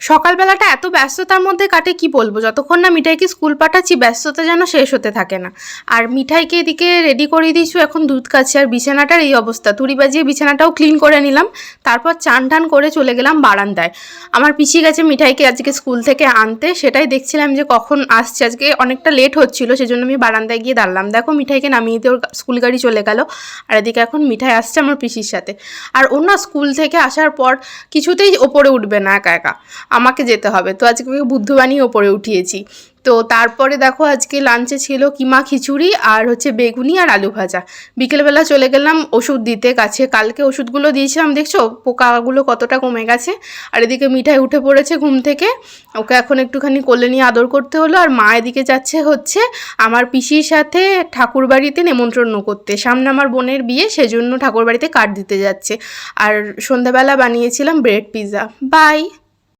সকালবেলাটা এত ব্যস্ততার মধ্যে কাটে কি বলবো, যতক্ষণ না মিঠাইকে স্কুল পাঠাচ্ছি ব্যস্ততা যেন শেষ হতে থাকে না। আর মিঠাইকে এদিকে রেডি করে দিয়েছি, এখন দুধ খাচ্ছি। আর বিছানাটার এই অবস্থা, তুড়ি বাজিয়ে বিছানাটাও ক্লিন করে নিলাম। তারপর চান টান করে চলে গেলাম বারান্দায়। আমার পিসি গেছে মিঠাইকে আজকে স্কুল থেকে আনতে, সেটাই দেখছিলাম যে কখন আসছে। আজকে অনেকটা লেট হচ্ছিল, সেজন্য আমি বারান্দায় গিয়ে দাঁড়ালাম। দেখো মিঠাইকে নামিয়ে দিয়ে ওর স্কুল গাড়ি চলে গেল। আর এদিকে এখন মিঠাই আসছে আমার পিসির সাথে। আর ও না স্কুল থেকে আসার পর কিছুতেই ওপরে উঠবে না, একা একা আমাকে যেতে হবে। তো আজকে ওকে বুদ্ধ বানিয়ে ওপরে উঠিয়েছি। তো তারপরে দেখো আজকে লাঞ্চে ছিল কিমা খিচুড়ি আর হচ্ছে বেগুনি আর আলু ভাজা। বিকেলবেলা চলে গেলাম ওষুধ দিতে কাছে, কালকে ওষুধগুলো দিয়েছিলাম, দেখছো পোকাগুলো কতটা কমে গেছে। আর এদিকে মিঠাই উঠে পড়েছে ঘুম থেকে, ওকে এখন একটুখানি কোলে নিয়ে আদর করতে হলো। আর মা এদিকে যাচ্ছে হচ্ছে আমার পিসির সাথে ঠাকুর বাড়িতে নেমন্ত্রণ করতে, সামনে আমার বোনের বিয়ে, সেজন্য ঠাকুর বাড়িতে কার্ড দিতে যাচ্ছে। আর সন্ধ্যাবেলা বানিয়েছিলাম ব্রেড পিৎজা। বাই।